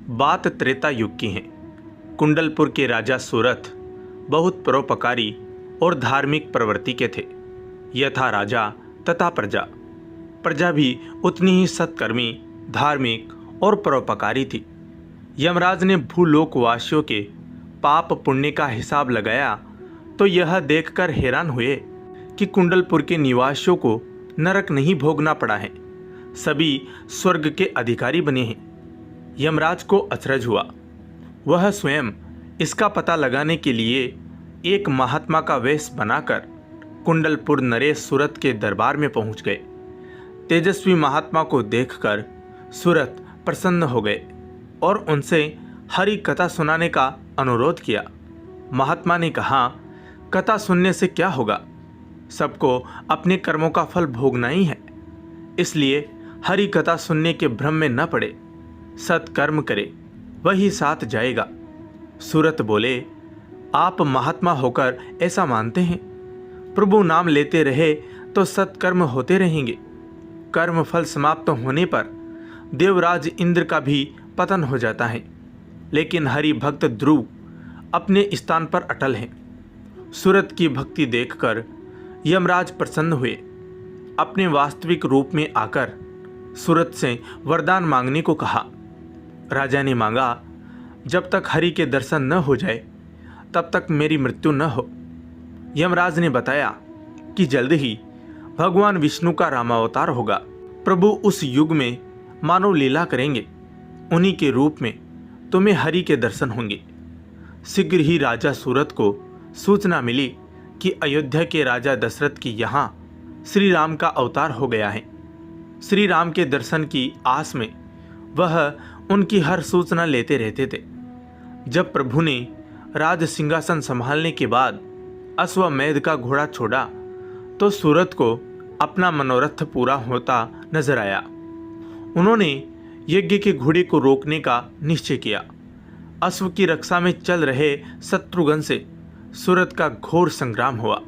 बात त्रेता युग की है। कुंडलपुर के राजा सूरत बहुत परोपकारी और धार्मिक प्रवृत्ति के थे। यथा राजा तथा प्रजा। प्रजा भी उतनी ही सत्कर्मी, धार्मिक और परोपकारी थी। यमराज ने भूलोकवासियों के पाप पुण्य का हिसाब लगाया तो यह देखकर हैरान हुए कि कुंडलपुर के निवासियों को नरक नहीं भोगना पड़ा है, सभी स्वर्ग के अधिकारी बने हैं। यमराज को अचरज हुआ। वह स्वयं इसका पता लगाने के लिए एक महात्मा का वेश बनाकर कुंडलपुर नरेश सूरत के दरबार में पहुंच गए। तेजस्वी महात्मा को देखकर सूरत प्रसन्न हो गए और उनसे हरि कथा सुनाने का अनुरोध किया। महात्मा ने कहा, कथा सुनने से क्या होगा, सबको अपने कर्मों का फल भोगना ही है, इसलिए हरि कथा सुनने के भ्रम में न पड़े, सत्कर्म करे वही साथ जाएगा। सूरत बोले, आप महात्मा होकर ऐसा मानते हैं? प्रभु नाम लेते रहे तो सत्कर्म होते रहेंगे। कर्म फल समाप्त होने पर देवराज इंद्र का भी पतन हो जाता है, लेकिन हरि भक्त ध्रुव अपने स्थान पर अटल हैं। सूरत की भक्ति देखकर यमराज प्रसन्न हुए। अपने वास्तविक रूप में आकर सूरत से वरदान मांगने को कहा। राजा ने मांगा, जब तक हरि के दर्शन न हो जाए तब तक मेरी मृत्यु न हो। यमराज ने बताया कि जल्द ही भगवान विष्णु का रामावतार होगा। प्रभु उस युग में मानव लीला करेंगे, उन्हीं के रूप में तुम्हें हरि के दर्शन होंगे। शीघ्र ही राजा सूरत को सूचना मिली कि अयोध्या के राजा दशरथ की यहाँ श्री राम का अवतार हो गया है। श्री राम के दर्शन की आस में वह उनकी हर सूचना लेते रहते थे। जब प्रभु ने राज सिंहासन संभालने के बाद अश्वमेध का घोड़ा छोड़ा तो सूरत को अपना मनोरथ पूरा होता नजर आया। उन्होंने यज्ञ के घोड़े को रोकने का निश्चय किया। अश्व की रक्षा में चल रहे शत्रुघ्न से सूरत का घोर संग्राम हुआ।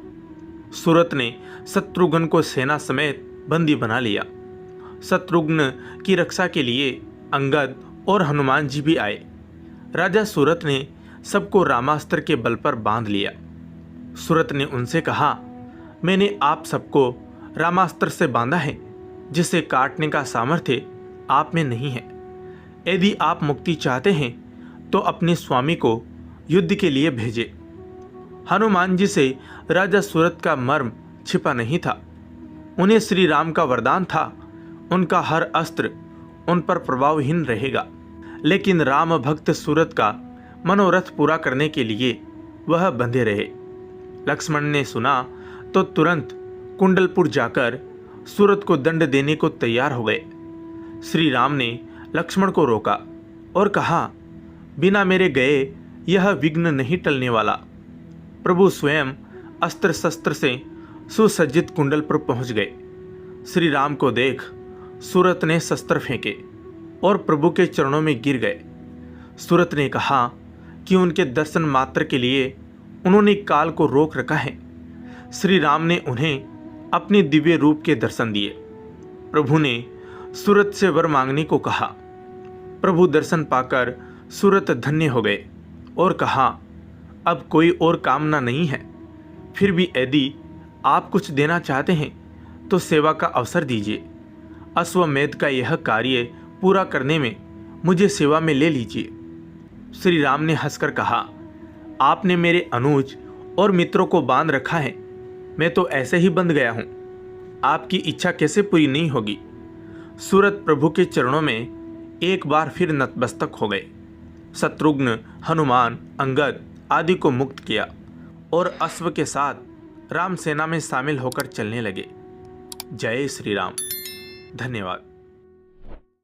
सूरत ने शत्रुघ्न को सेना समेत बंदी बना लिया। शत्रुघ्न की रक्षा के लिए अंगद और हनुमान जी भी आए। राजा सूरत ने सबको रामास्त्र के बल पर बांध लिया। सूरत ने उनसे कहा, मैंने आप सबको रामास्त्र से बांधा है, जिसे काटने का सामर्थ्य आप में नहीं है। यदि आप मुक्ति चाहते हैं तो अपने स्वामी को युद्ध के लिए भेजे। हनुमान जी से राजा सूरत का मर्म छिपा नहीं था। उन्हें श्री राम का वरदान था, उनका हर अस्त्र उन पर प्रभावहीन रहेगा। लेकिन राम भक्त सूरत का मनोरथ पूरा करने के लिए वह बंधे रहे। लक्ष्मण ने सुना तो तुरंत कुंडलपुर जाकर सूरत को दंड देने को तैयार हो गए। श्री राम ने लक्ष्मण को रोका और कहा, बिना मेरे गए यह विघ्न नहीं टलने वाला। प्रभु स्वयं अस्त्र शस्त्र से सुसज्जित कुंडलपुर पहुंच गए। श्री राम को देख सूरत ने शस्त्र फेंके और प्रभु के चरणों में गिर गए। सूरत ने कहा कि उनके दर्शन मात्र के लिए उन्होंने काल को रोक रखा है। श्री राम ने उन्हें अपने दिव्य रूप के दर्शन दिए। प्रभु ने सूरत से वर मांगने को कहा। प्रभु दर्शन पाकर सूरत धन्य हो गए और कहा, अब कोई और कामना नहीं है। फिर भी यदि आप कुछ देना चाहते हैं तो सेवा का अवसर दीजिए। अश्वमेध का यह कार्य पूरा करने में मुझे सेवा में ले लीजिए। श्री राम ने हंसकर कहा, आपने मेरे अनुज और मित्रों को बांध रखा है, मैं तो ऐसे ही बंध गया हूँ, आपकी इच्छा कैसे पूरी नहीं होगी। सूरत प्रभु के चरणों में एक बार फिर नतमस्तक हो गए। शत्रुघ्न, हनुमान, अंगद आदि को मुक्त किया और अश्व के साथ राम सेना में शामिल होकर चलने लगे। जय श्री राम। धन्यवाद।